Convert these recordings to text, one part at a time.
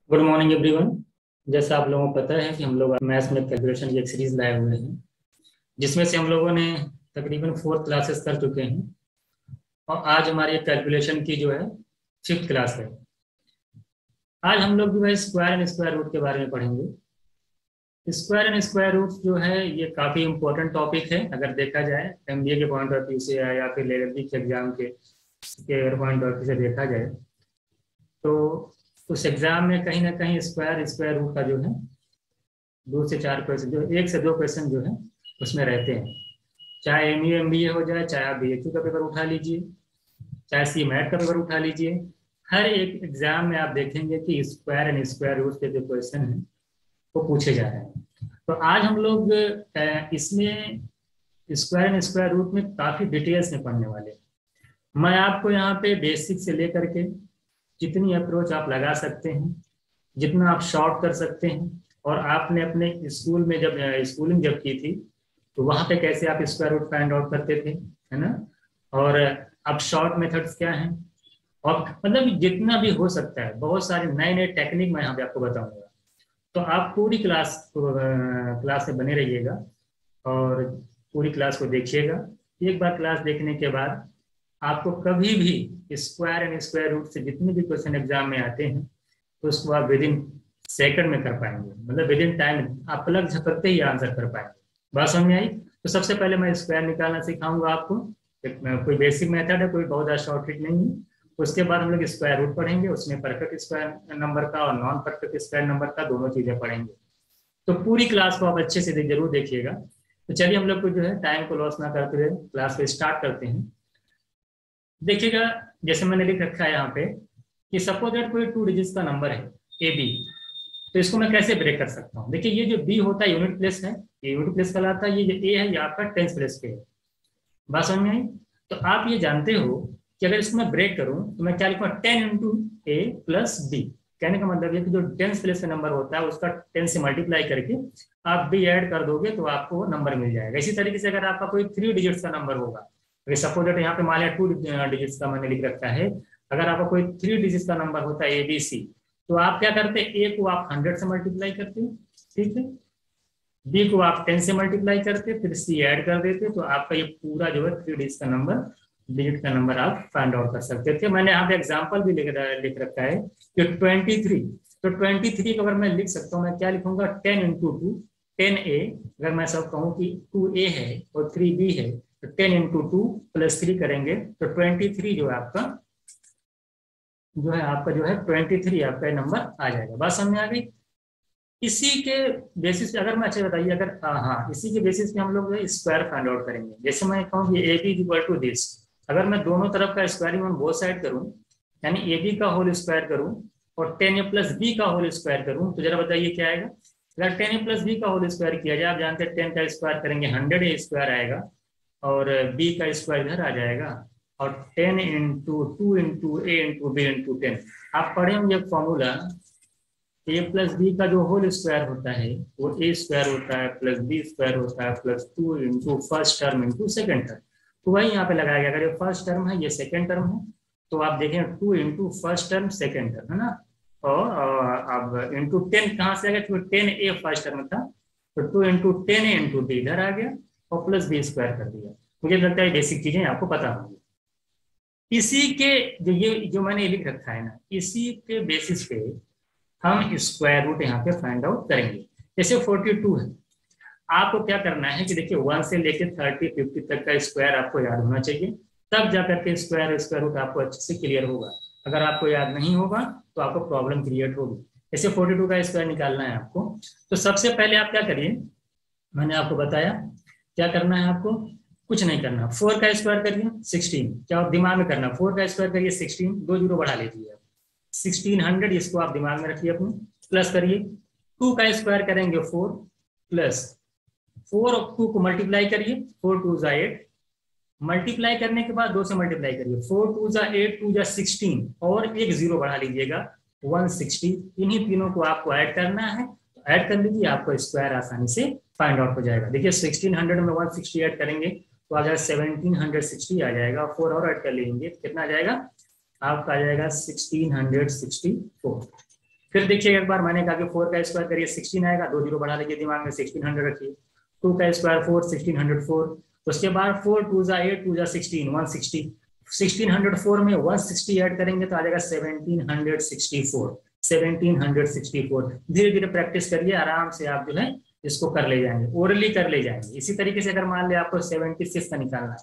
Good morning everyone. जैसा आप लोगों को पता है कि हम लोग मैथ्स में कैलकुलेशन की एक सीरीज लाए हुए हैं, जिसमें से हम लोगों ने तकरीबन 4 क्लासेस कर चुके हैं और आज हमारी कैलकुलेशन की जो है 5th क्लास है। आज हम लोग जो है स्क्वायर एंड स्क्वायर रूट के बारे में पढ़ेंगे। स्क्वायर एंड स्क्वायर रूट जो है ये काफ़ी इंपॉर्टेंट टॉपिक है, अगर देखा जाए एमबीए के पॉइंट ऑफ व्यू से या फिर लेवल के एग्जाम के पॉइंट ऑफ व्यू से देखा जाए तो उस एग्जाम में कहीं ना कहीं स्क्वायर स्क्वायर रूट का जो है 2 से 4 क्वेश्चन, जो 1 से 2 क्वेश्चन जो है उसमें रहते हैं। चाहे एमबीए हो जाए, चाहे आप बीएचयू का पेपर उठा लीजिए, चाहे सी मैट का पेपर उठा लीजिए, हर एक एग्जाम में आप देखेंगे कि स्क्वायर एंड स्क्वायर रूट के जो क्वेश्चन हैं वो पूछे जा रहे हैं। तो आज हम लोग इसमें स्क्वायर एंड स्क्वायर रूट में काफ़ी डिटेल्स में पढ़ने वाले हैं। मैं आपको यहाँ पे बेसिक से लेकर के जितनी अप्रोच आप लगा सकते हैं, जितना आप शॉर्ट कर सकते हैं, और आपने अपने स्कूल में जब स्कूलिंग जब की थी तो वहाँ पे कैसे आप स्क्वायर रूट फाइंड आउट करते थे, है ना, और अब शॉर्ट मेथड्स क्या हैं, और मतलब जितना भी हो सकता है बहुत सारे नए नए टेक्निक मैं यहाँ पे आपको बताऊंगा। तो आप पूरी क्लास में बने रहिएगा और पूरी क्लास को देखिएगा। एक बार क्लास देखने के बाद आपको कभी भी स्क्वायर एंड स्क्वायर रूट से जितने भी क्वेश्चन एग्जाम में आते हैं तो उसको आप विद इन सेकंड में कर पाएंगे, मतलब विद इन टाइम आप पलक झपकते ही आंसर कर पाएंगे। बात समझ में आई? तो सबसे पहले मैं स्क्वायर निकालना सिखाऊंगा आपको। कोई बेसिक मेथड है, कोई बहुत ज़्यादा शॉर्ट ट्रिक नहीं है। उसके बाद हम लोग स्क्वायर रूट पढ़ेंगे, उसमें परफेक्ट स्क्वायर नंबर का और नॉन परफेक्ट स्क्वायर नंबर का दोनों चीज़ें पढ़ेंगे। तो पूरी क्लास को आप अच्छे से जरूर देखिएगा। तो चलिए हम लोग को जो है टाइम को लॉस ना करते हुए क्लास को स्टार्ट करते हैं। देखिएगा, जैसे मैंने लिख रखा है यहाँ पे कि सपोज दैट कोई 2 डिजिट्स का नंबर है ए बी, तो इसको मैं कैसे ब्रेक कर सकता हूँ। देखिए, ये जो बी होता है यूनिट प्लेस है, ये यूनिट प्लेस कहलाता है। ये जो ए है ये आपका टेंस प्लेस पे है। बात समझ में आई? तो आप ये जानते हो कि अगर इसको मैं ब्रेक करूं तो मैं क्या लिखूंगा, 10 इंटू ए प्लस बी। कहने का मतलब ये कि जो टेंस प्लेस का नंबर होता है उसका 10 से मल्टीप्लाई करके आप बी ऐड कर दोगे तो आपको वो नंबर मिल जाएगा। इसी तरीके से अगर आपका कोई 3 डिजिट्स का नंबर होगा, सपोज दैट यहाँ पे मान लिया 2 डिजिट्स का मैंने लिख रखा है, अगर आपका कोई 3 डिजिट्स का नंबर होता है ए बी सी, तो आप क्या करते हैं, ए को आप 100 से मल्टीप्लाई करते हैं, ठीक है, बी को आप 10 से मल्टीप्लाई करते, फिर सी ऐड कर देते, तो आपका ये पूरा जो है 3 डिजिट का नंबर आप फाइंड आउट कर सकते थे। मैंने यहाँ पे एग्जांपल भी लिख रखा है कि 23, तो 23 को अगर मैं लिख सकता हूँ, मैं क्या लिखूंगा, 10 इंटू 2 10a। अगर मैं सब कहूँ कि 2a है और 3b है तो 10 इंटू 2 प्लस 3 करेंगे तो 23 जो है आपका 23 आपका नंबर आ जाएगा। बात समझ में आ गई? इसी के बेसिस पे अगर मैं अच्छा बताइए, अगर हाँ इसी के बेसिस पे हम लोग स्क्वायर फाइंड आउट करेंगे। जैसे मैं कहूँ कि A B is equal to this, अगर मैं दोनों तरफ का स्क्वायरिंग ऑन बोथ साइड करूँ, यानी ए बी का होल स्क्वायर करूँ और 10a प्लस बी का होल स्क्वायर करूँ, तो जरा बताइए क्या आएगा। अगर 10a प्लस बी का होल स्क्वायर किया जाए, आप जानते हैं 10 का स्क्वायर करेंगे 100a स्क्वायर आएगा और b का स्क्वायर इधर आ जाएगा, और 10 इंटू 2 इंटू ए इंटू बी इंटू 10। आप पढ़े होंगे फॉर्मूला, ए प्लस बी का जो होल स्क्वायर होता है वो ए स्क्वायर होता है प्लस बी स्क्वायर होता है plus 2 into first term into second term. तो वही यहाँ पे लगाया गया, अगर ये फर्स्ट टर्म है ये सेकेंड टर्म है, तो आप देखें 2 into first term second term, है ना, और अब इंटू 10 कहाँ से आ गया, क्योंकि 10a फर्स्ट टर्म था, तो 2 इंटू 10a इंटू बी इधर आ गया और प्लस बी स्क्वायर कर दिया। मुझे लगता है बेसिक चीजें आपको पता होंगी। इसी के जो मैंने लिख रखा है ना, इसी के बेसिस पे हम स्क्वायर रूट यहाँ पे फाइंड आउट करेंगे। जैसे 42 है, आपको क्या करना है कि देखिए 1 से लेके 30 50 तक का स्क्वायर आपको याद होना चाहिए, तब जाकर के स्क्वायर रूट आपको अच्छे से क्लियर होगा। अगर आपको याद नहीं होगा तो आपको प्रॉब्लम क्रिएट होगी। जैसे 42 का स्क्वायर निकालना है आपको, तो सबसे पहले आप क्या करिए, मैंने आपको बताया क्या करना है, आपको कुछ नहीं करना। 4 का स्क्वायर करिए 16, क्या दिमाग में करना, 4 का स्क्वायर करिए 16, 2 जीरो बढ़ा लीजिए 1600, इसको आप दिमाग में रखिए अपने, प्लस करिए 2 का स्क्वायर करेंगे 4 प्लस 4 और 2 को मल्टीप्लाई करिए, 4 2 जा 8, मल्टीप्लाई करने के बाद 2 से मल्टीप्लाई करिए, 4 2 जा 8 2 जा 16 और एक जीरो बढ़ा लीजिएगा 160। इन्हीं तीनों को आपको ऐड करना है, तो ऐड कर लीजिए, आपको स्क्वायर आसानी से फाइंड आउट हो जाएगा। देखिए 1600 में 160 ऐड करेंगे तो आ जाएगा 1760 आ जाएगा, 4 और ऐड कर लेंगे तो कितना आ जाएगा, आपका आ जाएगा 1664। फिर देखिए एक बार मैंने कहा कि 4 का स्क्वायर करिए 16 आएगा, 2 जीरो बढ़ा लीजिए दिमाग में, 1600 रखिए। 2 का स्क्वायर 4, 1604। उसके बाद 4 2 जा 8, 2 जा 16, 160। 1604 में 160 ऐड करेंगे तो आ जाएगा 1764। 1764। धीरे धीरे प्रैक्टिस करिए, आराम से आप जो है इसको कर ले जाएंगे, ओरली कर ले जाएंगे। इसी तरीके से अगर मान ले आपको 76 का निकालना है,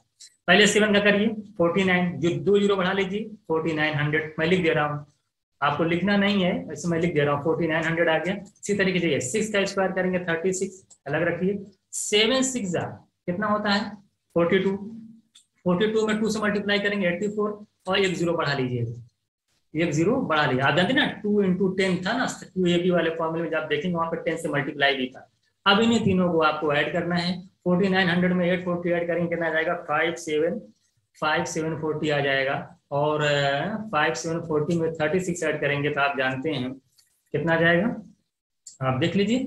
पहले 7 का करिए 49, जो 2 जीरो बढ़ा लीजिए 4900। मैं लिख दे रहा हूँ, आपको लिखना नहीं है, वैसे मैं लिख दे रहा हूँ, 4900 आ गया। इसी तरीके से 6 का स्क्वायर करेंगे 36, अलग रखिए। 7 6 जा कितना होता है 42। 42 में 2 से मल्टीप्लाई करेंगे 84, और 1 जीरो बढ़ा लीजिए, 1 जीरो बढ़ा लिया। आप जानते ना 2 इंटू 10 था ना 2ab वाले फॉर्मूले में, जब आप देखेंगे वहां पर 10 से मल्टीप्लाई भी था। अब इन्हीं तीनों को आपको ऐड करना है। 4900 में 840 ऐड करेंगे कितना आ जाएगा 5740 आ जाएगा। और 5740 में 36 ऐड करेंगे तो आप जानते हैं कितना आ जाएगा, आप देख लीजिए।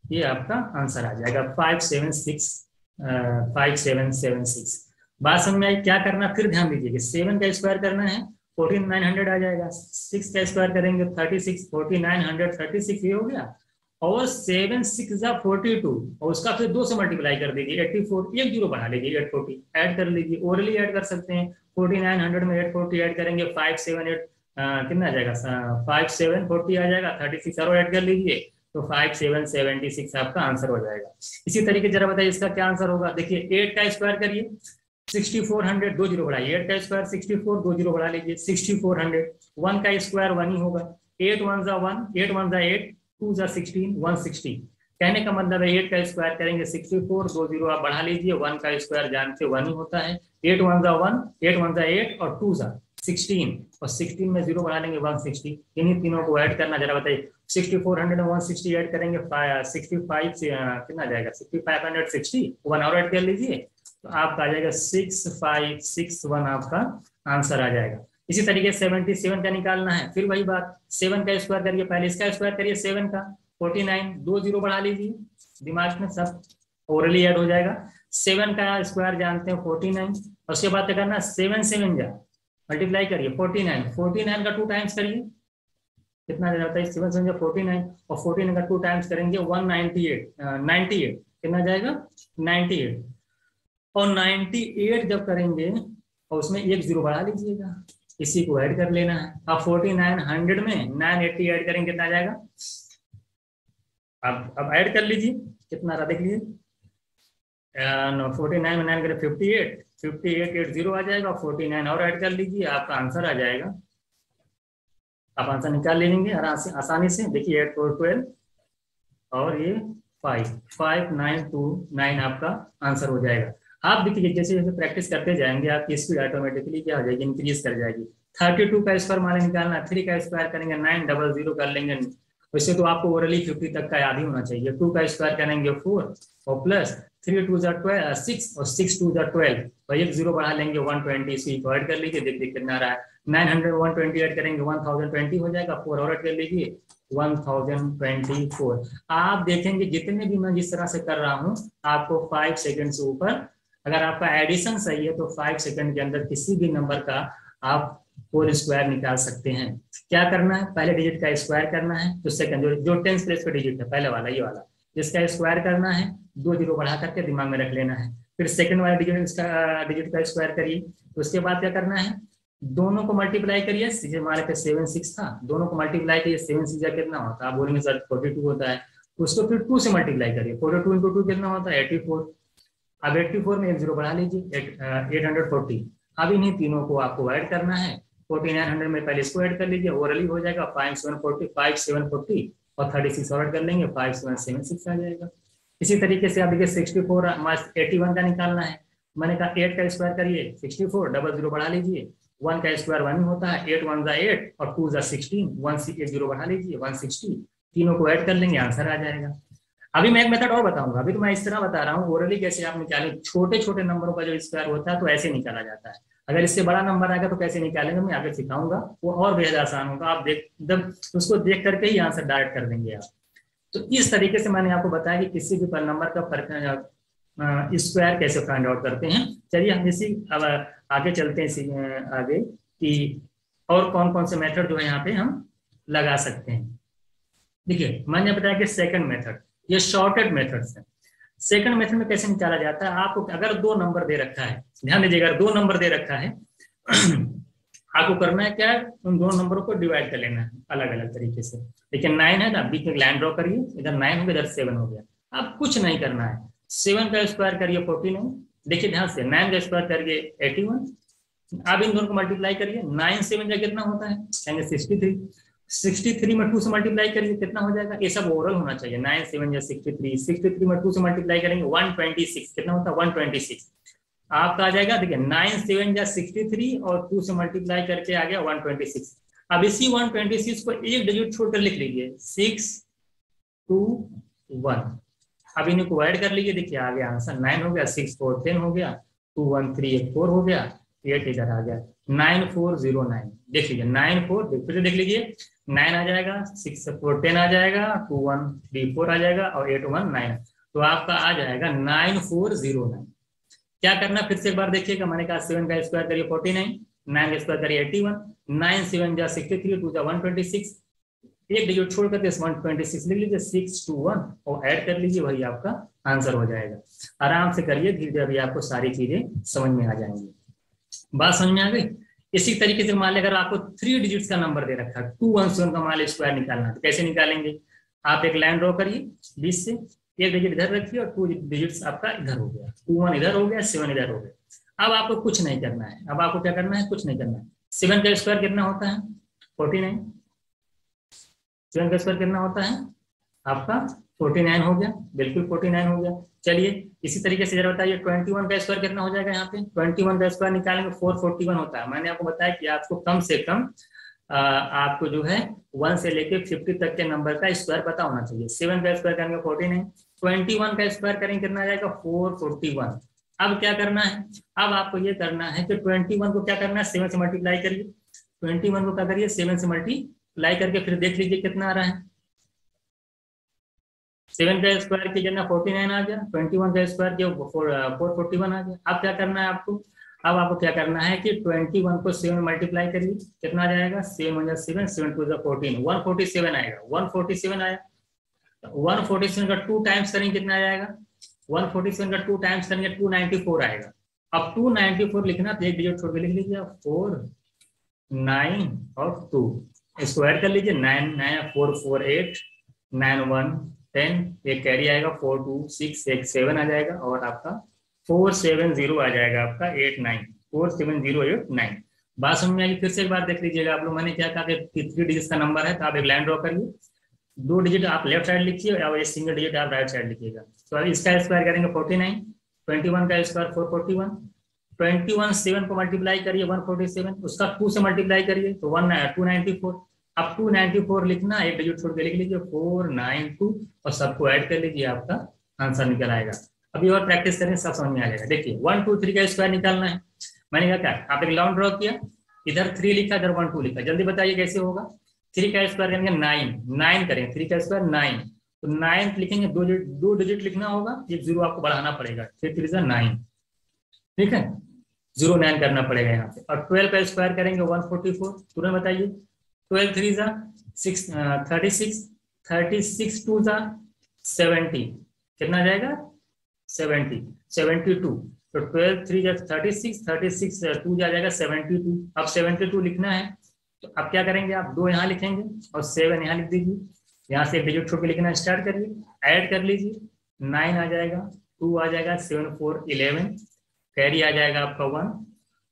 ये आपका आंसर आ जाएगा 5776। बात समझ में आई? क्या करना फिर ध्यान दीजिए कि 7 का स्क्वायर करना है 14900 आ जाएगा। 6 का स्क्वायर करेंगे 36, 4936 ये हो गया। और 7 6 जा 42, और उसका फिर 2 से मल्टीप्लाई कर दीजिए 84, 1 जीरो बढ़ा लीजिए 840 ऐड कर लीजिए, ओरली ऐड कर सकते हैं। 4900 में 840 ऐड करेंगे 578 कितना आ जाएगा 5740 आ जाएगा। 36 और ऐड कर लीजिए तो 5776 आपका आंसर हो जाएगा। इसी तरीके जरा बताइए इसका क्या आंसर होगा। देखिए 8 का स्क्वायर करिए 6400, 2 जीरो बढ़ाइए। 8 का स्क्वायर 64, 2 जीरो बढ़ा लीजिए 6400। 1 का स्क्वायर 1 ही होगा। 8 1 जा 1, 8 1 जा 8, 2 जा 16, 160। कहने का मतलब है 8 का स्क्वायर करेंगे 64, 2 जीरो आप बढ़ा लीजिए। 1 का स्क्वायर जानते 1 ही होता है। 8 1 जा 1, 8 1 जा 8, और 2 जा 16, और 16 में जीरो बढ़ा लेंगे 160। इन्हीं तीनों को ऐड करना, जरा बताइए। 6400 में 160 ऐड करेंगे 65 से कितना जाएगा 6560, 1 और ऐड कर लीजिए तो आपका आ जाएगा 6561 आपका आंसर आ जाएगा। इसी तरीके से 77 का निकालना है, फिर वही बात। 7 का स्क्वायर करिए, पहले इसका स्क्वायर करिए 7 का 49, 2 जीरो बढ़ा लीजिए, दिमाग में सब ओरली ऐड हो जाएगा। 7 का स्क्वायर जानते हैं 49, और उसके बाद क्या करना 7 7 जा मल्टीप्लाई करिए 49 का 2 टाइम्स करिए कितना जाता है 7 7 जा 49, और 49 का 2 टाइम्स करेंगे 198 कितना जाएगा 98, और 98 जब करेंगे और उसमें 1 जीरो बढ़ा लीजिएगा, इसी को ऐड कर लेना है। अब 4900 में 980 ऐड करेंगे कितना आ जाएगा, अब ऐड कर लीजिए कितना रहा देख लीजिए। 49 में 9 करें 58 8 जीरो आ जाएगा। 49 और ऐड कर लीजिए, आपका आंसर आ जाएगा। आप आंसर निकाल लेंगे आसानी से। देखिए 8 4 12 और ये 5929 आपका आंसर हो जाएगा। आप देखिए जैसे जैसे प्रैक्टिस करते जाएंगे आपकी स्पीड ऑटोमेटिकली क्या हो जाएगी, इंक्रीज कर जाएगी। 32 का स्क्वायर मान निकालना, 3 का स्क्वायर करेंगे 900 कर लेंगे। वैसे तो आपको ओरली 50 तक का याद ही होना चाहिए। 2 का स्क्वायर करेंगे 4, और प्लस 3 2 जा 12 6, और 6 2 जा 12, और 1 जीरो बढ़ा लेंगे 120, इसी को ऐड कर लीजिए। देखिए कितना रहा है 900 120 ऐड करेंगे 1020 हो जाएगा। 4 और ऐड कर लीजिए 1024। आप देखेंगे जितने भी मैं जिस तरह से कर रहा हूँ आपको 5 सेकंड से ऊपर, अगर आपका एडिशन सही है तो 5 सेकंड के अंदर किसी भी नंबर का आप होल स्क्वायर निकाल सकते हैं। क्या करना है, पहले डिजिट का स्क्वायर करना है, तो सेकंड जो 10th प्लेस पे डिजिट है पहले वाला, ये वाला जिसका स्क्वायर करना है 2 जीरो बढ़ा करके दिमाग में रख लेना है। फिर सेकंड वाला डिजिट का स्क्वायर करिए। तो उसके बाद क्या करना है, दोनों को मल्टीप्लाई करिए। हमारे पे 7 6 था, दोनों को मल्टीप्लाई करिए। 7 6 कितना होता है, आप बोलेंगे सर 42 होता है, तो उसको फिर 2 से मल्टीप्लाई करिए। 42 इंटू 2 कितना होता है 84। अब 84 में 1 जीरो बढ़ा लीजिए 840। अब इन्हीं तीनों को आपको ऐड करना है। 4900 में पहले इसको ऐड कर लीजिए, ओरली हो जाएगा 5740 और 36 और ऐड कर लेंगे 5776 आ जाएगा। इसी तरीके से आप देखिए 64 81 का निकालना है। मैंने कहा 8 का स्क्वायर करिए 64, डबल जीरो बढ़ा लीजिए। 1 का स्क्वायर 1 ही होता है। 8 1 जा 8, और 2 जा 16, 1 जीरो बढ़ा लीजिए 160। तीनों को ऐड कर लेंगे, आंसर आ जाएगा। अभी मैं एक मेथड और बताऊंगा, अभी तो मैं इस तरह बता रहा हूँ ओरली कैसे आप निकालें। छोटे छोटे नंबरों का जो स्क्वायर होता है तो ऐसे निकाला जाता है। अगर इससे बड़ा नंबर आएगा तो कैसे निकालेंगे मैं आगे सिखाऊंगा, वो और बेहद आसान होगा। आप उसको देख करके ही आंसर डायरेक्ट कर देंगे आप। तो इस तरीके से मैंने आपको बताया कि किसी भी नंबर का स्क्वायर कैसे फाइंड आउट करते हैं। चलिए हम इसी अब आगे चलते हैं आगे कि और कौन कौन से मेथड जो है यहाँ पे हम लगा सकते हैं। देखिए मैंने बताया कि सेकंड मेथड, ये शॉर्टेड मेथड्स है। सेकंड मेथड में कैसे निकाला जाता है, आपको अगर 2 नंबर दे रखा है, ध्यान दीजिएगा, अगर 2 नंबर दे रखा है आपको करना है क्या है, उन दोनों नंबरों को डिवाइड कर लेना है अलग अलग तरीके से। लेकिन 9 है ना, बीच में लाइन ड्रॉ करिए, इधर 9 हो गया, इधर 7 हो गया। आप कुछ नहीं करना है, 7 का स्क्वायर करिए 49, देखिए ध्यान से, 9 का स्क्वायर करिए 81, आप इन दोनों को मल्टीप्लाई करिए, 9 7 का कितना होता है, कहेंगे 63, 63 में 2 से मल्टीप्लाई करिए, कितना हो जाएगा, ये सब ओवरऑल होना चाहिए, 9 7 या 63, 63 में 2 से मल्टीप्लाई करेंगे 126, कितना होता है 126 आपका आ जाएगा। देखिए 9 7 या 63 और 2 से मल्टीप्लाई करके आ गया 126। अब इसी 126 को एक डिजिट छोड़कर लिख लीजिए 6 2 1, अब इन्हें को ऐड कर लीजिए, देखिए आ गया आंसर 9 हो गया, 6 4 10 हो गया, 2 1 3 4 हो गया, 8 इधर आ गया, 9409। देख लीजिए 9 4, फिर देख लीजिए 9 आ जाएगा, 6 4 10 आ जाएगा, 2 1 3 4 आ जाएगा और 8 1 9, तो आपका आ जाएगा 9409। क्या करना फिर से एक बार देखिएगा, मैंने कहा 7 का स्क्वायर करिए 49, 9 का स्क्वायर करिए 81, 9 7 जा 63, 2 जा 126, एक डिजिट छोड़ करके 126 लिख लीजिए, 6 2 1 और ऐड कर लीजिए, वही आपका आंसर हो जाएगा। आराम से करिए, धीरे धीरे अभी आपको सारी चीजें समझ में आ जाएंगी। बात समझ में आ गई। इसी तरीके से मान लिया अगर आपको 3 डिजिट्स का नंबर दे रखा है, 217 का मान लिया स्क्वायर निकालना है, तो कैसे निकालेंगे, आप एक लाइन ड्रॉ करिए बीच से, एक डिजिट इधर रखिए और 2 डिजिट्स आपका इधर हो गया, 2 1 इधर हो गया, 7 इधर हो गया। अब आपको कुछ नहीं करना है, अब आपको क्या करना है, कुछ नहीं करना है। 7 का स्क्वायर कितना होता है 49, 7 का स्क्वायर कितना होता है आपका 49 हो गया, बिल्कुल 49 हो गया। चलिए इसी तरीके से जरा बताइए 21 का स्क्वायर कितना हो जाएगा, यहाँ पे 21 का स्क्वायर निकालेंगे 441 होता है। मैंने आपको बताया कि आपको कम से कम आपको जो है 1 से लेके 50 तक के नंबर का स्क्वायर पता होना चाहिए। 7 का स्क्वायर करेंगे 49, 21 का स्क्वायर करेंगे कितना आ जाएगा 441। अब क्या करना है, अब आपको ये करना है कि 21 को क्या करना है 7 से मल्टीप्लाई करिए, 21 को क्या करिए 7 से मल्टीप्लाई करके फिर देख लीजिए कितना आ रहा है। 7 का स्क्वायर की जगह 49 आ गया, 21 का स्क्वायर किया 441 आ गया। अब क्या करना है आपको, अब आपको क्या करना है कि 21 को 7 में मल्टीप्लाई करिए, कितना आ जाएगा 7 1 7 7 2 14, 147 आएगा, 147 आया, 147 का 2 टाइम्स करेंगे कितना आ जाएगा, 147 का 2 टाइम्स करेंगे 294 आएगा। अब 294 लिखना तो एक डिजिट छोड़ के लिख लीजिए 4 9 और 2, इसको ऐड कर लीजिए, 9 9 4 4 8 9 1 10, एक कैरी आएगा 4 2 6 एक 7 आ जाएगा और आपका 470 आ जाएगा आपका 89, 47089। बात समझ में आएगी। फिर से एक बार देख लीजिएगा आप लोग, मैंने क्या कहा कि 3 डिजिट का नंबर है, तो आप एक लाइन ड्रॉ करिए, 2 डिजिट आप लेफ्ट साइड लिखिए और एक सिंगल डिजिट आप राइट साइड लिखिएगा। तो अब इसका स्क्वायर करेंगे 49, 21 का स्क्वायर 441, 21 7 को मल्टीप्लाई करिए 147, उसका 2 से मल्टीप्लाई करिए तो 294। अब 294 लिखना, एक डिजिट छोड़ के लिख लीजिए 492 और सबको ऐड कर लीजिए, आपका आंसर निकल आएगा। अभी और प्रैक्टिस करें, सब समझ में आ जाएगा। देखिए 1 2 3 का स्क्वायर निकालना है, मैंने क्या आप एक लाइन ड्रॉ किया, इधर 3 लिखा, इधर 1 2 लिखा, जल्दी बताइए कैसे होगा। 3 का स्क्वायर करेंगे 9 करेंगे, 3 का स्क्वायर 9, तो 9 लिखेंगे, 2 डिजिट लिखना होगा, एक 0 आपको बढ़ाना पड़ेगा, 3 3 9, ठीक है, 09 करना पड़ेगा यहाँ पे। और 12 का स्क्वायर करेंगे 144, तुरंत बताइए, 12 3 जा 6 36, 36 2 जा 70, कितना आ जाएगा 70 72, तो 12 3 जा 36, 36 2 जा जाएगा 72। अब 72 लिखना है तो अब क्या करेंगे, आप 2 यहाँ लिखेंगे और 7 यहाँ लिख दीजिए, यहाँ से एक डिजिट छोड़ के लिखना स्टार्ट करिए, ऐड कर लीजिए, 9 आ जाएगा, 2 आ जाएगा, 7 4 11, कैरी आ जाएगा आपका 1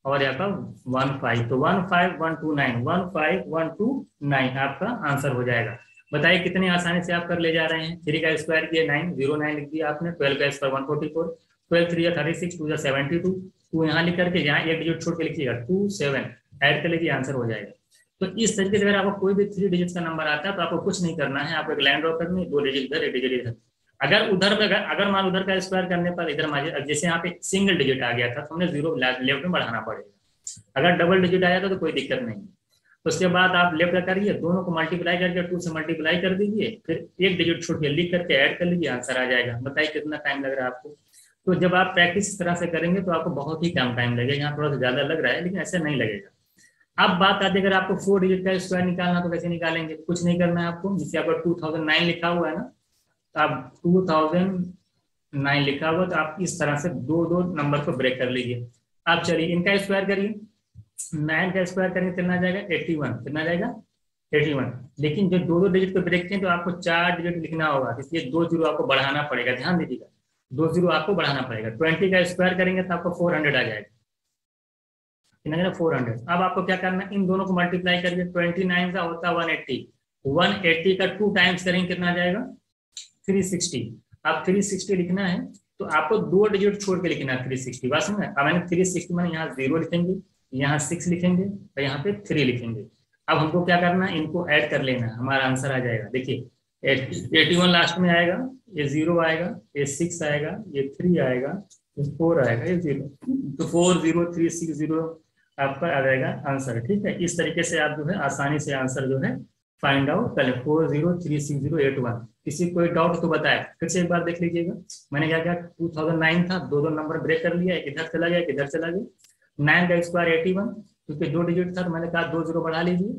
और यहाँ पर 15, तो 15129, 15129 आपका आंसर हो जाएगा। बताइए कितनी आसानी से आप कर ले जा रहे हैं। 3 का स्क्वायर किया 9, 09 लिख दिया आपने, 12 का स्क्वायर 144, 12 3 36, 2 72, 2 यहाँ लिख करके यहाँ एक डिजिट छोड़ के लिखिएगा 2 7, ऐड कर लीजिए, आंसर हो जाएगा। तो इस तरीके से अगर आपको कोई भी 3 डिजिट का नंबर आता है तो आपको कुछ नहीं करना है, आपको एक लाइन ड्रॉ करनी है, 2 डिजिट इधर, एक डिजिट इधर। अगर उधर अगर मान उधर का स्क्वायर करने पर इधर जैसे यहाँ पे सिंगल डिजिट आ गया था तो हमने 0 लेफ्ट में बढ़ाना पड़ेगा। अगर डबल डिजिट आया था तो कोई दिक्कत नहीं है। उसके बाद आप लेफ्ट करिए, दोनों को मल्टीप्लाई करके 2 से मल्टीप्लाई कर दीजिए, फिर एक डिजिट छोड़ के लिख करके ऐड कर लीजिए, आंसर आ जाएगा। बताइए कितना टाइम लग रहा है आपको। तो जब आप प्रैक्टिस इस तरह से करेंगे तो आपको बहुत ही कम टाइम लगेगा, यहाँ थोड़ा सा ज्यादा लग रहा है लेकिन ऐसा नहीं लगेगा। अब बात आती है अगर आपको 4 डिजिट का स्क्वायर निकालना तो कैसे निकालेंगे? कुछ नहीं करना है आपको, जैसे आपको 2009 लिखा हुआ है ना, तो आप 2009 लिखा हुआ तो आप इस तरह से दो दो नंबर को ब्रेक कर लीजिए। आप चलिए इनका स्क्वायर करिए, 9 का स्क्वायर करने कितना जाएगा? 81। कितना जाएगा? 81। लेकिन जो दो दो डिजिट को ब्रेक हैं तो आपको 4 डिजिट लिखना होगा, इसलिए 2 जीरो आपको बढ़ाना पड़ेगा। ध्यान दीजिएगा, 2 जीरो आपको बढ़ाना पड़ेगा। 20 का स्क्वायर करेंगे तो आपको 400 आ जाएगा। कितना? 400। अब आपको क्या करना है? इन दोनों को मल्टीप्लाई करिए। 29 का होता है 180, 180 का 2 टाइम्स करेंगे कितना जाएगा? 360। अब 360 लिखना है तो आपको 2 डिजिट छोड़ के लिखना है 360। बात समझ? अब मैंने 360 मैंने यहाँ 0 लिखेंगे, यहाँ 6 लिखेंगे और यहाँ पे 3 लिखेंगे। अब हमको क्या करना है? इनको ऐड कर लेना, हमारा आंसर आ जाएगा। देखिए 81 लास्ट में आएगा, ये 0 आएगा, ये 6 आएगा, ये 3 आएगा, ये 4 आएगा, ये 0। तो 40360 आपका आ जाएगा आंसर। ठीक है, इस तरीके से आप जो है आसानी से आंसर जो है फाइंड आउट कर ले। 4036081। किसी कोई डाउट तो बताए, फिर से एक बार देख लीजिएगा। मैंने क्या किया? 2009 था, दो नंबर ब्रेक कर लिया, एक इधर चला गया, एक इधर चला गया। 9 का स्क्वायर 81, क्योंकि 2 डिजिट था तो मैंने कहा 2 जीरो बढ़ा लीजिए,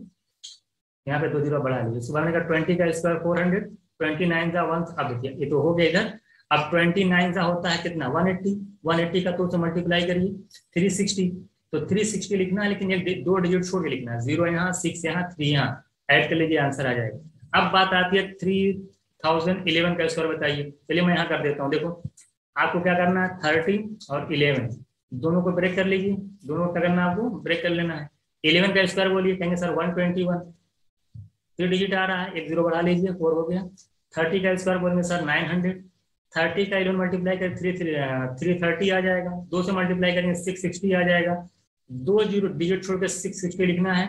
यहाँ पे 2 जीरो बढ़ा लीजिए। उसके बाद मैंने कहा 20 का स्क्वायर 400, 29 का 1। अब देखिए ये तो हो गया इधर। अब 29 का होता है कितना? 180, 180 का 2 से मल्टीप्लाई करिए 360, तो 360 लिखना है, लेकिन एक 2 डिजिट छोड़ के लिखना है, 0 यहाँ, 6 यहाँ, 3 यहाँ, ऐड कर लीजिए, आंसर आ जाएगा। अब बात आती है 3011 का स्क्वायर बताइए। चलिए मैं यहाँ कर देता हूँ। देखो आपको क्या करना है? 30 और 11 दोनों को ब्रेक कर लीजिए। दोनों को क्या करना है? आपको ब्रेक कर लेना है। 11 का स्क्वायर बोलिए, कहेंगे सर 121, 3 डिजिट आ रहा है, एक 0 बढ़ा लीजिए, 4 हो गया। 30 का स्क्वायर बोलेंगे सर 900, 30 का 11 मल्टीप्लाई कर 330 आ जाएगा, 2 से मल्टीप्लाई करेंगे 660 आ जाएगा। 2 जीरो डिजिट छोड़ के 660 लिखना है,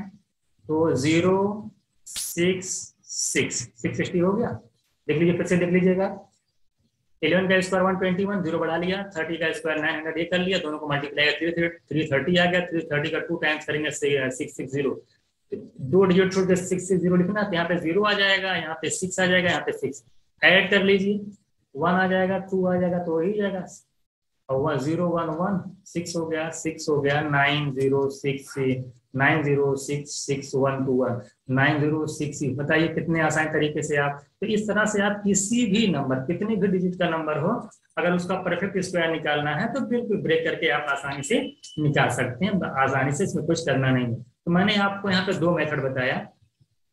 तो 0 6 6 660 हो गया। देख लीजिए, फिर से देख लीजिएगा। 11 का स्क्वायर 121, 0 बढ़ा लिया, 30 का स्क्वायर 900 ये कर लिया, दोनों को मल्टीप्लाई कर 330 आ गया। 330 का 2 टाइम्स करेंगे 660, 2 डिजिट छोड़ के 660 लिखना, यहाँ पे 0 आ जाएगा, यहाँ पे 6 आ जाएगा, यहाँ पे 6 ऐड कर लीजिए, 1 आ जाएगा, 2 आ जाएगा, तो वही जाएगा। और 0 1 1 6 हो गया, 6 हो गया, 906 121 906। बताइए कितने आसान तरीके से आप, तो इस तरह से आप किसी भी नंबर, कितने भी डिजिट का नंबर हो, अगर उसका परफेक्ट स्क्वायर निकालना है तो बिल्कुल ब्रेक करके आप आसानी से निकाल सकते हैं, आसानी से, इसमें कुछ करना नहीं है। तो मैंने आपको यहाँ पे 2 मेथड बताया।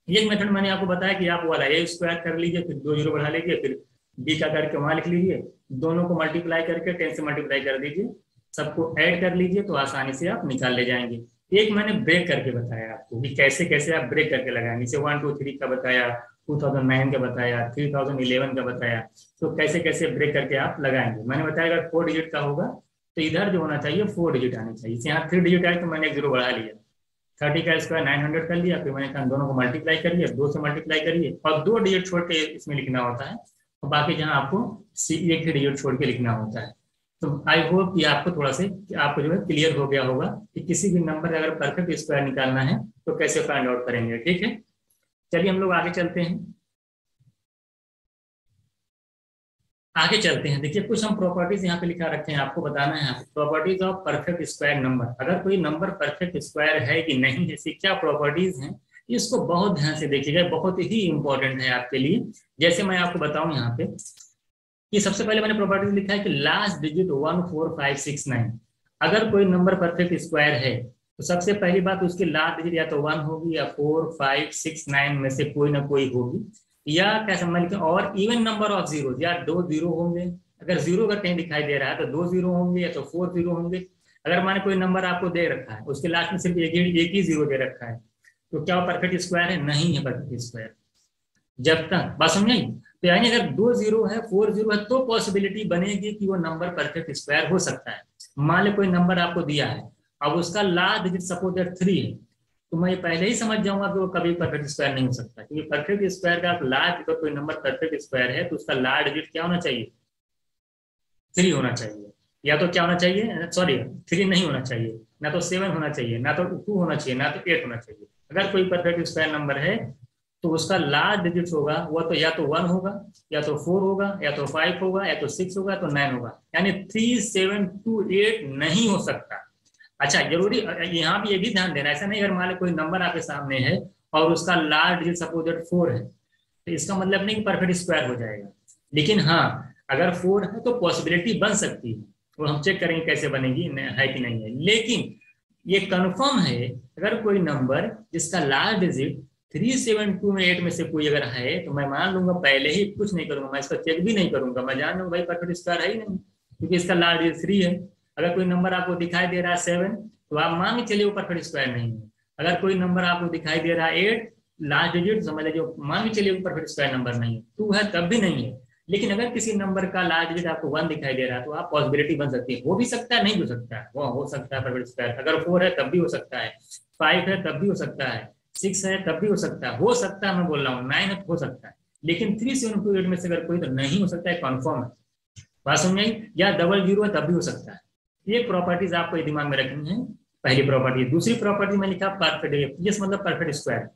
एक मेथड मैंने आपको बताया कि आप वाला ए स्क्वायर कर लीजिए, फिर 2 जीरो बढ़ा लीजिए, फिर बी का करके वहां लिख लीजिए, दोनों को मल्टीप्लाई करके 10 से मल्टीप्लाई कर दीजिए, सबको ऐड कर लीजिए, तो आसानी से आप निकाल ले जाएंगे। एक मैंने ब्रेक करके बताया आपको कि कैसे कैसे आप ब्रेक करके लगाएंगे। जैसे 1 2 3 का बताया, 2009 का बताया, 3011 का बताया, तो कैसे कैसे ब्रेक करके आप लगाएंगे। मैंने बताया अगर 4 डिजिट का होगा तो इधर जो होना चाहिए 4 डिजिट आनी चाहिए। यहाँ 3 डिजिट आए तो मैंने एक 0 बढ़ा लिया, 30 का स्क्वायर 900 कर लिया, फिर मैंने कहा दोनों को मल्टीप्लाई करिए, 2 से मल्टीप्लाई करिए, और 2 डिजिट छोड़ के इसमें लिखना होता है, और बाकी जहाँ आपको एक ही डिजिट छोड़ के लिखना होता है। तो आई होप कि आपको थोड़ा से आपको जो है क्लियर हो गया होगा कि किसी भी नंबर का अगर परफेक्ट स्क्वायर निकालना है तो कैसे फाइंड आउट करेंगे। ठीक है, चलिए हम लोग आगे चलते हैं। देखिए कुछ हम प्रॉपर्टीज यहाँ पे लिखा रखे हैं, आपको बताना है properties of perfect square number. अगर कोई नंबर परफेक्ट स्क्वायर है कि नहीं, ऐसी क्या प्रॉपर्टीज हैं, इसको बहुत ध्यान से देखिएगा, बहुत ही इंपॉर्टेंट है आपके लिए। जैसे मैं आपको बताऊं यहाँ पे कि सबसे पहले मैंने प्रॉपर्टीज लिखा है कि लास्ट डिजिट 1 4 5 6 9। अगर कोई नंबर परफेक्ट स्क्वायर है तो सबसे पहली बात उसकी लास्ट डिजिट या तो 1 होगी या 4 5 6 9 में से कोई ना कोई होगी, या क्या समझ लिखें, और इवन नंबर ऑफ जीरो, या 2 जीरो होंगे। अगर जीरो अगर कहीं दिखाई दे रहा है तो 2 जीरो होंगे या तो 4 जीरो होंगे। अगर माने कोई नंबर आपको दे रखा है उसके लास्ट में सिर्फ एक ही जीरो दे रखा है, तो क्या वो परफेक्ट स्क्वायर है? नहीं है परफेक्ट स्क्वायर। जब तक बात समझ, तो यानी अगर 2 जीरो है 4 जीरो है तो पॉसिबिलिटी बनेगी कि वो नंबर परफेक्ट स्क्वायर हो सकता है। मान लो कोई नंबर आपको दिया है, अब उसका लास्ट डिजिट सपोज दैट 3 है, तो मैं पहले ही समझ जाऊंगा कि वो कभी परफेक्ट स्क्वायर नहीं हो सकता, क्योंकि परफेक्ट स्क्वायर का लास्ट, कोई नंबर परफेक्ट स्क्वायर है तो उसका लास्ट डिजिट क्या होना चाहिए? 3 होना चाहिए। या तो क्या होना चाहिए, सॉरी 3 नहीं होना चाहिए, ना तो 7 होना चाहिए, ना तो 2 होना चाहिए, ना तो 8 होना चाहिए। अगर कोई परफेक्ट स्क्वायर नंबर है तो उसका लास्ट डिजिट होगा वो तो या तो 1 होगा, या तो 4 होगा, या तो 5 होगा, या तो 6 होगा, तो 9 होगा। यानी 3 7 2 8 नहीं हो सकता। अच्छा जरूरी यहाँ भी ये भी ध्यान देना, ऐसा नहीं अगर मान लो कोई नंबर आपके सामने है और उसका लास्ट डिजिट सपोज दैट 4 है, तो इसका मतलब नहीं कि परफेक्ट स्क्वायर हो जाएगा, लेकिन हाँ अगर 4 है तो पॉसिबिलिटी बन सकती है, वो हम चेक करेंगे कैसे बनेगी, है कि नहीं है। लेकिन ये कंफर्म है अगर कोई नंबर जिसका लास्ट डिजिट 3728 में से कोई अगर है तो मैं मान लूंगा, पहले ही कुछ नहीं करूंगा, मैं इसका चेक भी नहीं करूंगा, मैं जान लूंगा भाई परफेक्ट स्क्वायर है ही नहीं, क्योंकि इसका लास्ट डिजिट 3 है। अगर कोई नंबर आपको दिखाई दे रहा है 7, तो आप मान के चलिए वो परफेक्ट स्क्वायर नहीं है। अगर कोई नंबर आपको दिखाई दे रहा है 8, लास्ट डिजिट समझ लीजिए मान के चलिए वो परफेक्ट स्क्वायर नंबर नहीं है, 2 है तब भी नहीं है। लेकिन अगर किसी नंबर का लास्ट डिजिट आपको 1 दिखाई दे रहा है तो आप पॉसिबिलिटी बन सकती है, हो भी सकता है, नहीं हो सकता है, वो हो सकता है परफेक्ट स्क्वायर। अगर 4 है तब भी हो सकता है, 5 है तब भी हो सकता है, 6 है तब भी हो सकता है मैं बोल रहा हूँ, 9 है हो सकता है, लेकिन 3728 में से अगर कोई तो नहीं हो सकता है, कन्फर्म है। बात समझ आई? या 00 है तब भी हो सकता है। ये प्रॉपर्टीज आपको ये दिमाग में रखनी है, पहली प्रॉपर्टी। दूसरी प्रॉपर्टी में लिखा परफेक्ट, यस मतलब परफेक्ट स्क्वायर।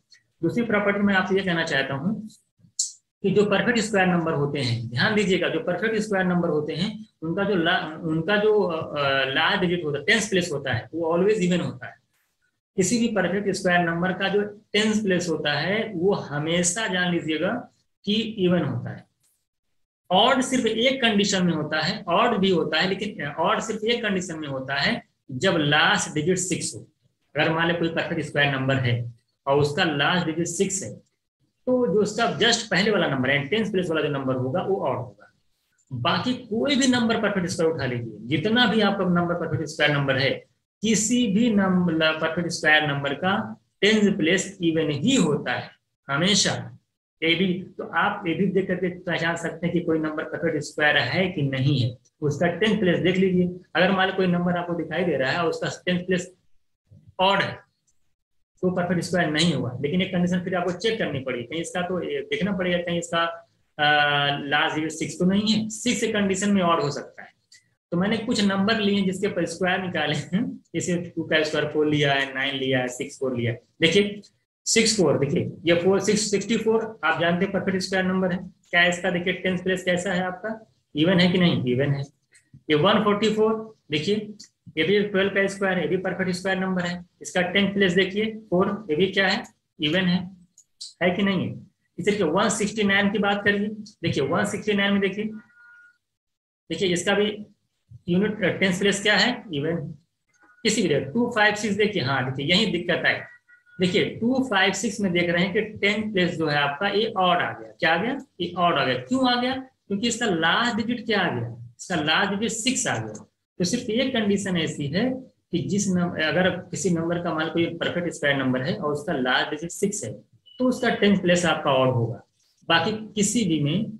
दूसरी प्रॉपर्टी में आपसे ये कहना चाहता हूँ कि जो परफेक्ट स्क्वायर नंबर होते हैं, ध्यान दीजिएगा, जो परफेक्ट स्क्वायर नंबर होते हैं उनका जो लास्ट डिजिट होता है, टेंस प्लेस होता है, वो ऑलवेज इवन होता है। किसी भी परफेक्ट स्क्वायर नंबर का जो टेंस प्लेस होता है वो हमेशा जान लीजिएगा कि इवन होता है। ऑड सिर्फ एक कंडीशन में होता है, ऑड भी होता है, लेकिन ऑड सिर्फ एक कंडीशन में होता है, जब लास्ट डिजिट 6 हो। अगर मान लो कोई परफेक्ट स्क्वायर नंबर है और उसका लास्ट डिजिट 6 है, तो जो उसका जस्ट पहले वाला नंबर है, टेंस प्लेस वाला जो नंबर होगा वो ऑड होगा। बाकी कोई भी नंबर परफेक्ट स्क्वायर उठा लीजिए, जितना भी आपका नंबर परफेक्ट स्क्वायर नंबर है, किसी भी नंबर परफेक्ट स्क्वायर नंबर का टेंस प्लेस इवन ही होता है हमेशा। ये भी तो आप ये भी देख करके पहचान सकते हैं कि कोई नंबर परफेक्ट स्क्वायर है कि नहीं है, उसका टेंस प्लेस देख लीजिए। अगर मान लो कोई नंबर आपको दिखाई दे रहा है और उसका टेंस प्लेस ऑड है तो परफेक्ट स्क्वायर नहीं होगा। लेकिन एक कंडीशन फिर आपको चेक करनी पड़ेगी, कहीं इसका तो देखना पड़ेगा कहीं इसका लास्ट डिजिट 6 तो नहीं है, 6 कंडीशन में ऑड हो सकता है। तो मैंने कुछ नंबर लिए जिसके पर स्क्वायर निकाले हैं, जैसे 2 का स्क्वायर 4 लिया है, 9 लिया है, 6 4 लिया है। देखिए 6 4, देखिए ये 4 6 64 आप जानते हैं परफेक्ट स्क्वायर नंबर है। क्या इसका देखिए टेंस प्लेस कैसा है आपका, इवन है कि नहीं, इवन है। ये 144 देखिए, ये भी 12 का स्क्वायर है, ये भी परफेक्ट स्क्वायर नंबर है, इसका टेंस प्लेस देखिए 4, ये भी क्या है, इवन है कि नहीं है। इसी तरीके 169 की बात करिए, देखिए 169 में देखिए इसका भी यूनिट टेंस प्लेस क्या है, इवन। इसी तरह 256 देखिए, हाँ देखिए यही दिक्कत है। देखिए 256 में देख रहे हैं कि 10 प्लेस जो है आपका ये ऑड आ गया। क्या आ गया, ये ऑड आ गया। क्यों आ गया, क्योंकि इसका लास्ट डिजिट क्या आ गया, इसका लास्ट डिजिट 6 आ गया। तो सिर्फ एक कंडीशन ऐसी है कि जिस नंबर, अगर किसी नंबर का मान कोई परफेक्ट स्क्वायर नंबर है और उसका लास्ट डिजिट 6 है तो उसका 10 प्लेस आपका ऑड होगा। बाकी किसी भी में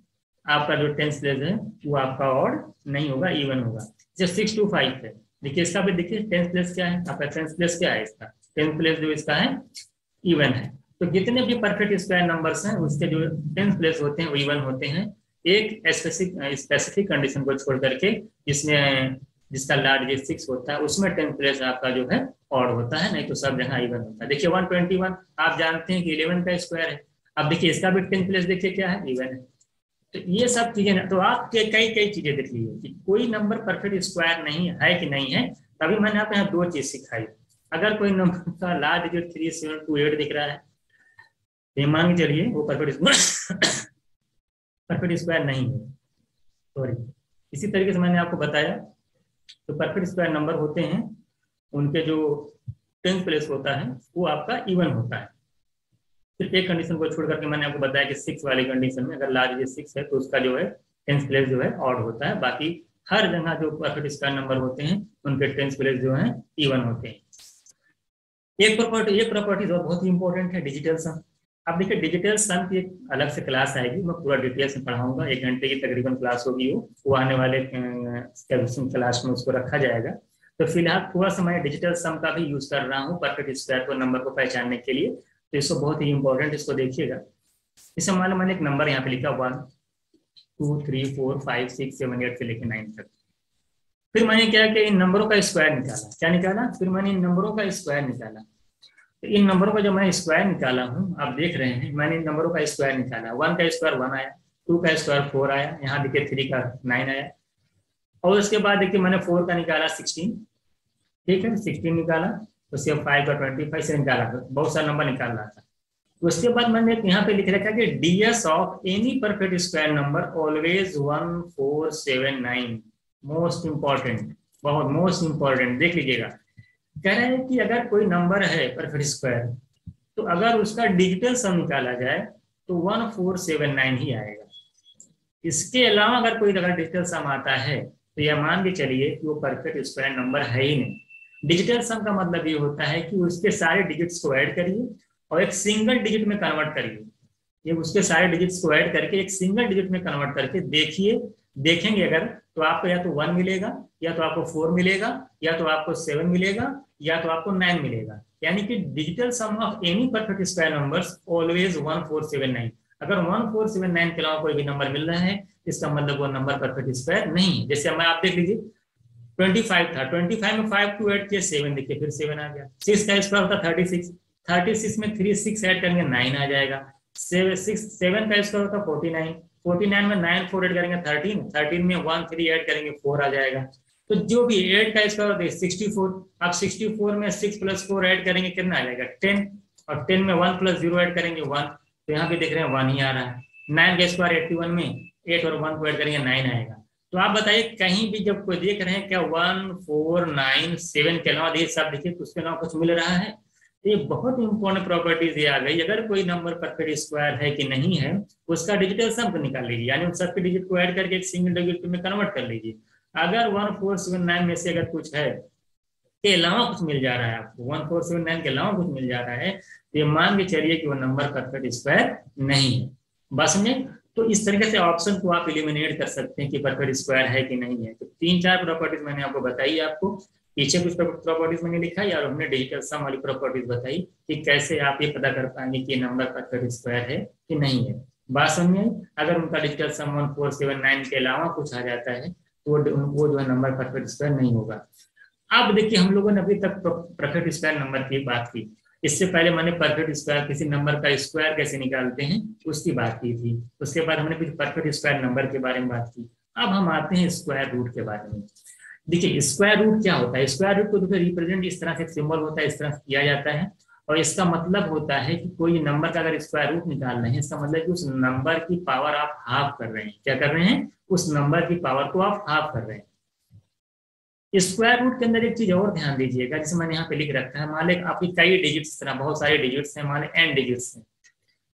आपका जो 10 प्लेस है वो आपका ऑड नहीं होगा, इवन होगा। जैसे 625 है, देखिए इसका भी देखिए 10 प्लेस क्या है आपका, 10 प्लेस क्या है इसका, 10 प्लेस जो इसका है इवन है। तो जितने भी परफेक्ट स्क्वायर नंबर्स हैं उसके जो 10 प्लेस होते हैं वो इवन होते हैं, एक स्पेसिफिक कंडीशन को छोड़ करके, जिसमें जिसका लास्ट डिजिट 6 होता है उसमें 10 प्लेस आपका जो है ऑड होता है, नहीं तो सब जगह इवन होता है। देखिए 121 आप जानते हैं कि 11 का स्क्वायर है, अब देखिए इसका भी 10 प्लेस देखिए क्या है, इवन है। तो ये सब चीजें ना, तो आप कई चीजें देख लीजिए कि कोई नंबर परफेक्ट स्क्वायर नहीं है कि नहीं है। तभी मैंने आपको यहाँ 2 चीज सिखाई। अगर कोई नंबर का लास्ट डिजिट 3728 दिख रहा है तो मान के चलिए वो परफेक्ट स्क्वायर नहीं है, सॉरी। इसी तरीके से मैंने आपको बताया तो परफेक्ट स्क्वायर नंबर होते हैं, उनके जो 10 प्लेस होता है वो आपका इवन होता है। सिर्फ एक कंडीशन को छोड़ करके मैंने आपको बताया कि 6 वाली कंडीशन में अगर लार्ज डिजिट 6 है तो उसका जो है 10 प्लेस जो है ऑड होता है। बाकी हर जगह जो परफेक्ट स्क्वायर नंबर होते हैं उनके 10 प्लेस जो है इवन होते हैं। एक प्रॉपर्टी और बहुत ही इंपॉर्टेंट है, डिजिटल सम। अब देखिए डिजिटल सम की एक अलग से क्लास आएगी, मैं पूरा डिटेल्स में पढ़ाऊंगा, 1 घंटे की तकरीबन क्लास होगी, वो आने वाले क्लास में उसको रखा जाएगा। तो फिलहाल थोड़ा सा मैं डिजिटल सम का भी यूज कर रहा हूँ परफेक्ट स्क्वायर को नंबर को पहचानने के लिए, तो इसको बहुत ही इंपॉर्टेंट, इसको देखिएगा। इसे मान लो मैंने एक नंबर यहाँ पे लिखा 1 2 3 4 5 6 7 8 से लेकर 9 तक। फिर मैंने क्या किया, इन नंबरों का स्क्वायर निकाला। क्या निकाला, फिर मैंने इन नंबरों का स्क्वायर निकाला। तो इन नंबरों का जब मैं स्क्वायर निकाला हूँ, आप देख रहे हैं मैंने इन नंबरों का स्क्वायर निकाला। 1 का स्क्वायर 1 आया, 2 का स्क्वायर 4 आया, यहाँ देखिए 3 का 9 आया, और उसके बाद देखिए मैंने 4 का निकाला 16, ठीक है, 16 निकाला, उसके बाद 5 का 25 से निकाला, बहुत सारा नंबर निकाल रहा था। उसके बाद मैंने यहाँ पे लिख रखा कि ds of any perfect square number always 1479। Most important, बहुत मोस्ट इंपॉर्टेंट, देख लीजिएगा। कह रहे हैं कि अगर कोई नंबर है परफेक्ट स्क्वायर, तो अगर उसका डिजिटल सम निकाला जाए तो 1479 ही आएगा। इसके अलावा अगर कोई अगर डिजिटल सम आता है तो यह मान के चलिए कि वो परफेक्ट स्क्वायर नंबर है ही नहीं। डिजिटल सम का मतलब ये होता है कि उसके सारे डिजिट्स को ऐड करिए और एक सिंगल डिजिट में कन्वर्ट करिए। ये उसके सारे डिजिट्स को ऐड करके एक सिंगल डिजिट में कन्वर्ट करके देखिए, देखेंगे अगर तो आपको या तो 1 मिलेगा, या तो आपको 4 मिलेगा, या तो आपको 7 मिलेगा, या तो आपको 9 मिलेगा। यानी कि digital sum of any perfect square numbers always 1479। अगर 1479 के अलावा कोई भी नंबर मिल रहा है, इसका मतलब वो नंबर परफेक्ट स्क्वायर नहीं है। जैसे मैं आप देख लीजिए 25 था, 25 में 5 को ऐड किया 7, देखिए फिर 7 आ गया। 6 का स्क्वायर होता 36, 36 में 3 6 ऐड करेंगे 9 आ जाएगा। 7 का स्क्वायर होता 49, 49 में 9 4 ऐड करेंगे 13, 13 में 1 3 ऐड करेंगे 4 आ जाएगा। तो जो भी 8 का स्क्वायर होता है 64, अब 64 में 6 + 4 ऐड करेंगे कितना आ जाएगा 10, और 10 में 1 + 0 ऐड करेंगे 1, तो यहाँ पे देख रहे हैं 1 ही आ रहा है। 9 का स्क्वायर 81 में 8 और 1 को ऐड करेंगे 9 आएगा। तो आप बताइए कहीं भी जब कोई देख रहे हैं क्या 1497 के अलावा ये सब देखिए उसके अलावा कुछ मिल रहा है? ये बहुत इंपॉर्टेंट प्रॉपर्टीज ये आ गई। अगर कोई नंबर परफेक्ट स्क्वायर है कि नहीं है, उसका डिजिटल सम निकाल लीजिए, यानी उन सबके डिजिट को ऐड करके एक सिंगल डिजिट में कन्वर्ट कर लीजिए। अगर 1479 में से अगर कुछ है के अलावा कुछ मिल जा रहा है आपको, 1479 के अलावा कुछ मिल जा रहा है, तो ये मान के चलिए कि वो नंबर परफेक्ट स्क्वायर नहीं है। बस में तो इस तरीके से ऑप्शन को आप एलिमिनेट कर सकते हैं कि परफेक्ट स्क्वायर है कि नहीं है। तो 3-4 प्रॉपर्टीज मैंने आपको बताई, आपको पीछे कुछ प्रॉपर्टीज मैंने लिखा और हमने डिजिटल सम वाली प्रॉपर्टीज बताई कि कैसे आप ये पता कर पाएंगे कि नंबर परफेक्ट स्क्वायर है कि नहीं है। बात समझिए, अगर उनका डिजिटल सम 1479 के अलावा कुछ आ जाता है तो वो जो है नंबर परफेक्ट स्क्वायर नहीं होगा। अब देखिए हम लोगों ने अभी तक परफेक्ट स्क्वायर नंबर की बात की, इससे पहले मैंने परफेक्ट स्क्वायर किसी नंबर का स्क्वायर कैसे निकालते हैं उसकी बात की थी। उसके बाद हमने फिर परफेक्ट स्क्वायर नंबर के बारे में बात की। अब हम आते हैं स्क्वायर रूट के बारे में। देखिए स्क्वायर रूट क्या होता है? स्क्वायर रूट को तो रिप्रेजेंट इस तरह से सिंबल होता है, इस तरह किया जाता है, और इसका मतलब होता है कि कोई नंबर का अगर स्क्वायर रूट निकाल रहे हैं, इसका मतलब कि उस नंबर की पावर आप हाफ कर रहे हैं। क्या कर रहे हैं? उस नंबर की पावर को आप हाफ कर रहे हैं। स्क्वायर रूट के अंदर एक चीज और ध्यान दीजिएगा, जैसे मैंने यहाँ पे लिख रखा है, मान लें आपकी कई डिजिट्स तरह बहुत सारे डिजिट्स हैं, मान लें n डिजिट्स हैं,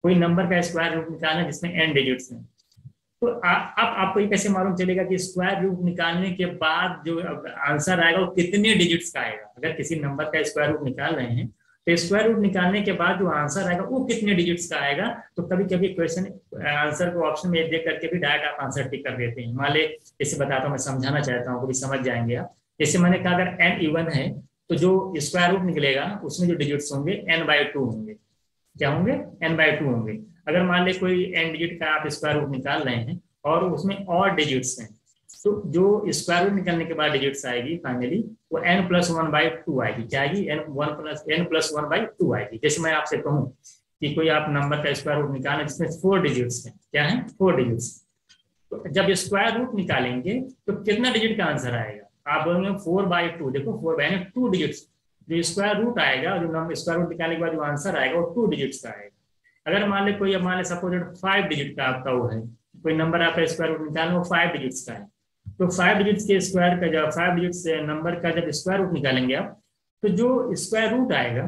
कोई नंबर का स्क्वायर रूट निकालना है जिसमें n डिजिट्स हैं, तो अब आपको ये कैसे मालूम चलेगा कि स्क्वायर रूट निकालने के बाद जो आंसर आएगा वो कितने डिजिट्स का आएगा? अगर किसी नंबर का स्क्वायर रूट निकाल रहे हैं तो स्क्वायर रूट निकालने के बाद जो आंसर आएगा वो कितने डिजिट्स का आएगा? तो कभी कभी क्वेश्चन आंसर को ऑप्शन में देख करके भी डायरेक्ट आप आंसर टिक कर देते हैं। मान ले जैसे बताता हूँ, मैं समझाना चाहता हूँ, कभी समझ जाएंगे आप। जैसे मैंने कहा अगर n इवन है तो जो स्क्वायर रूट निकलेगा उसमें जो डिजिट्स होंगे n/2 होंगे। क्या होंगे? n/2 होंगे। अगर मान ले कोई n डिजिट का आप स्क्वायर रूट निकाल रहे हैं और उसमें और डिजिट्स हैं, तो जो स्क्वायर रूट निकालने के बाद डिजिट्स आएगी फाइनली वो n+1/2 आएगी। क्या आएगी? n+1/2 आएगी। जैसे मैं आपसे कहूँ कि कोई आप नंबर का स्क्वायर रूट निकालें जिसमें 4 डिजिट्स हैं, क्या है? 4 डिजिट्स। तो जब स्क्वायर रूट निकालेंगे तो कितना डिजिट का आंसर आएगा? आप बोलेंगे 4/2। देखो 4/2 डिजिट्स, जो स्क्वायर रूट आएगा, जो स्क्वायर रूट निकालने के बाद जो आंसर आएगा वो 2 डिजिट्स का आएगा। अगर मान ले कोई, मान ले सपोज 5 डिजिट का आपका वो है, कोई नंबर आपका स्क्वायर रूट निकालना वो 5 डिजिट्स का है, तो 5 डिजिट्स के स्क्वायर का, जब 5 डिजिट्स नंबर का जब स्क्वायर रूट निकालेंगे आप, तो जो स्क्वायर रूट आएगा,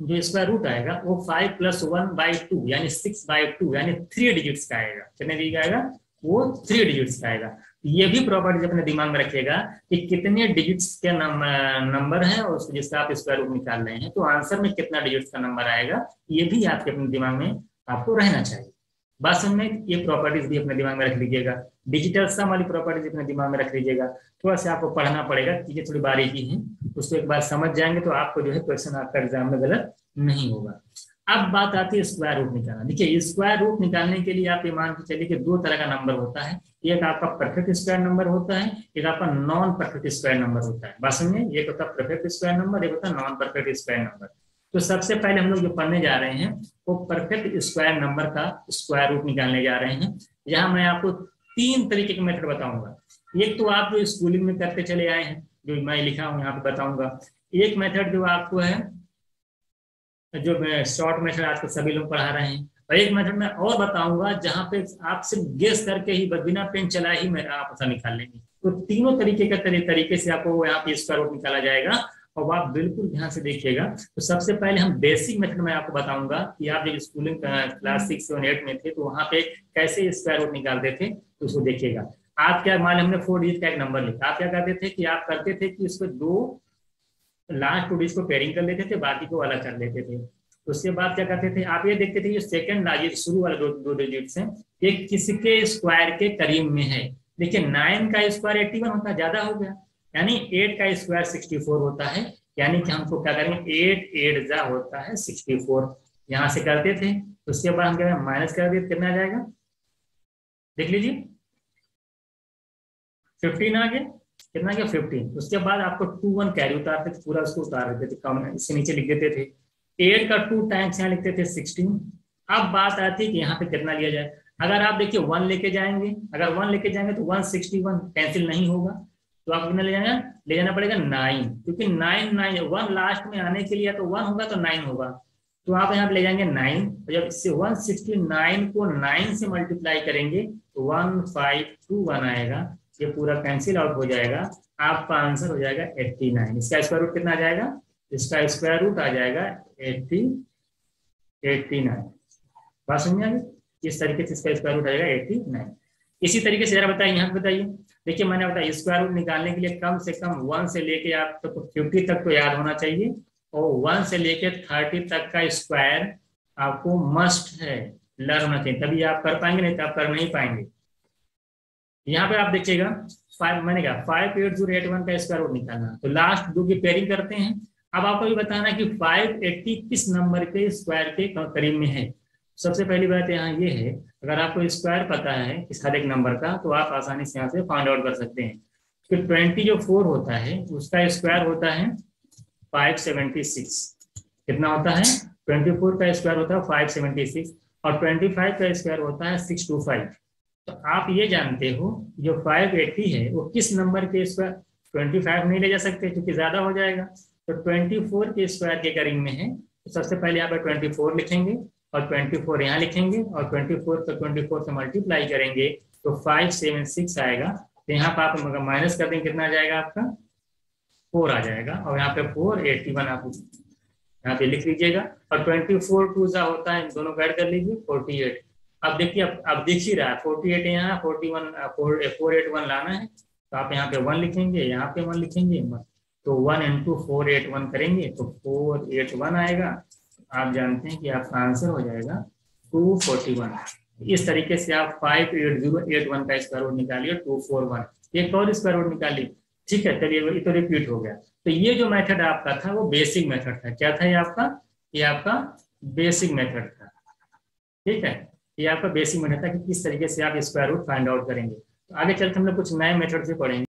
जो स्क्वायर रूट आएगा वो 5 + 1/2 यानी 6/2 यानी 3 डिजिट्स का आएगा। कितने डिजिट आएगा? वो 3 डिजिट्स का आएगा। ये भी प्रॉपर्टी अपने दिमाग में रखिएगा कि कितने डिजिट्स के नंबर है और जिसका आप स्क्वायर रूट निकाल रहे हैं, तो आंसर में कितना डिजिट्स का नंबर आएगा, ये भी आपके अपने दिमाग में आपको रहना चाहिए। बात समझ में? ये प्रॉपर्टीज भी अपने दिमाग में रख लीजिएगा। डिजिटल सम वाली प्रॉपर्टीज अपने दिमाग में रख लीजिएगा। थोड़ा सा आपको पढ़ना पड़ेगा, चीजें थोड़ी बारीकी है, उसको एक बार समझ जाएंगे तो आपको जो है क्वेश्चन आपका एग्जाम में गलत नहीं होगा। अब बात आती है स्क्वायर रूट निकालना। देखिए स्क्वायर रूट निकालने के लिए आप ये मान के चलिए कि 2 तरह का नंबर होता है, एक आपका परफेक्ट स्क्वायर नंबर होता है, एक आपका नॉन परफेक्ट स्क्वायर नंबर होता है। बात समझे? एक होता है परफेक्ट स्क्वायर नंबर, एक होता है नॉन परफेक्ट स्क्वायर नंबर। तो सबसे पहले हम लोग जो पढ़ने जा रहे हैं वो परफेक्ट स्क्वायर नंबर का स्क्वायर रूट निकालने जा रहे हैं। यहाँ मैं आपको 3 तरीके के मेथड बताऊंगा। एक तो आप जो स्कूलिंग में करते चले आए हैं, जो मैं लिखा हूँ यहाँ पे बताऊंगा। एक मेथड जो आपको है, जो शॉर्ट मेथड आजकल सभी लोग पढ़ा रहे हैं, और एक मेथड मैं और बताऊंगा जहां पे आप सिर्फ गेस करके ही बिना पेन चलाए ही आप आंसर निकाल लेंगे। तो तीनों तरीके का तरीके से आपको यहाँ पे स्क्वायर रूट निकाला जाएगा, और आप बिल्कुल ध्यान से देखिएगा। तो सबसे पहले हम बेसिक मेथड में आपको बताऊंगा कि आप जब स्कूलिंग क्लास 6 और 8 में थे तो वहां पे कैसे स्क्वायर रूट निकालते थे, तो उसको देखिएगा। आप क्या मान, हमने 4 डिजिट का एक नंबर लिखा, आप क्या करते थे कि आप करते थे कि उसको दो लास्ट 2 डिजिट को पेयरिंग कर लेते थे, बाकी को अलग कर लेते थे। तो उसके बाद क्या करते थे, आप ये देखते थे, ये सेकंड लास्ट शुरू वाले दो डिजिट्स हैं, ये किसके स्क्वायर के करीब में है। देखिए 9 का स्क्वायर 81 होता है, ज्यादा हो गया, यानी 8 का स्क्वायर 64 होता है, यानी कि हमको क्या करेंगे, 8 8 जा होता है 64, यहां से करते थे। तो उसके बाद हम क्या माइनस कर दिए, कितना आ जाएगा देख लीजिए, 15 आ गया, कितना गया 15। उसके बाद आपको 2 1 कैरी उतारते थे, पूरा उसको उतार देते थे, कम इसके नीचे लिख देते थे। 8 का 2 टाइम्स यहाँ लिखते थे 16। अब बात आती है कि यहाँ पे कितना लिया जाए। अगर आप देखिए 1 लेके जाएंगे, अगर 1 लेके जाएंगे तो 161 कैंसिल नहीं होगा, तो आप कितना ले जाना पड़ेगा 9, क्योंकि 9 1 लास्ट में आने के लिए तो 1 होगा तो 9 होगा, तो आप यहाँ पे ले जाएंगे 9। तो जब इससे 169 को 9 से मल्टीप्लाई करेंगे तो 1521 आएगा, ये पूरा कैंसिल आउट हो जाएगा, आपका आंसर हो जाएगा 89। इसका स्क्वायर रूट कितना आ जाएगा, इसका स्क्वायर रूट आ जाएगा 89। बात समझ आ गई, इस तरीके से इसका स्क्वायर रूट आएगा 89। इसी तरीके से जरा बताइए, यहाँ पे बताइए, देखिए मैंने बताया स्क्वायर रूट निकालने के लिए कम से कम 1 से लेके आप तो 50 तक तो याद होना चाहिए, और 1 से लेके 30 तक का स्क्वायर आपको मस्ट है, लर्न होना चाहिए, तभी आप कर पाएंगे, नहीं तो आप कर नहीं पाएंगे। यहाँ पे आप देखिएगा 5, मैंने कहा 58081 का स्क्वायर रूट निकालना, तो लास्ट 2 की पेयरिंग करते हैं। अब आपको भी बताना कि 580 किस नंबर के स्क्वायर के करीब में है। सबसे पहली बात यहाँ ये है, अगर आपको स्क्वायर पता है किस हर एक नंबर का, तो आप आसानी से यहाँ से फाइंड आउट कर सकते हैं। तो 20 जो 4 होता है उसका स्क्वायर होता है 576। कितना होता है, 24 का स्क्वायर होता है 576, और 25 का स्क्वायर होता है 625। तो आप ये जानते हो जो 580 है वो किस नंबर के स्क्वायर, 25 नहीं ले जा सकते क्योंकि ज्यादा हो जाएगा, तो 24 के स्क्वायर के करीब में है। तो सबसे पहले यहाँ पर 24 लिखेंगे, और 24 यहाँ लिखेंगे, और 24 को 24 से मल्टीप्लाई करेंगे तो 576 आएगा। तो यहाँ पर आप माइनस कर देंगे, कितना आ जाएगा आपका 4 आ जाएगा, और यहाँ पे 481 आप यहाँ पे लिख लीजिएगा, और 24 2 होता है, दोनों ऐड कर लीजिए 48। अब देखिए, अब दिख ही रहा है 48 है, यहाँ 481 लाना है, तो आप यहाँ पे 1 लिखेंगे, यहाँ पे 1 लिखेंगे, तो 1 × 481 करेंगे तो 481 आएगा। आप जानते हैं कि आपका आंसर हो जाएगा 241। इस तरीके से आप 58081 का स्क्वायर रूट निकालिए 241। एक और स्क्वायर रूट निकालिए, ठीक है, चलिए ये तो रिपीट हो गया। तो ये जो मेथड आपका था वो बेसिक मेथड था। क्या था ये आपका बेसिक मेथड था, ठीक है, ये आपका बेसिक मेथड था कि किस तरीके से आप स्क्वायर रूट फाइंड आउट करेंगे। तो आगे चलते हम लोग कुछ नए मेथड से पढ़ेंगे।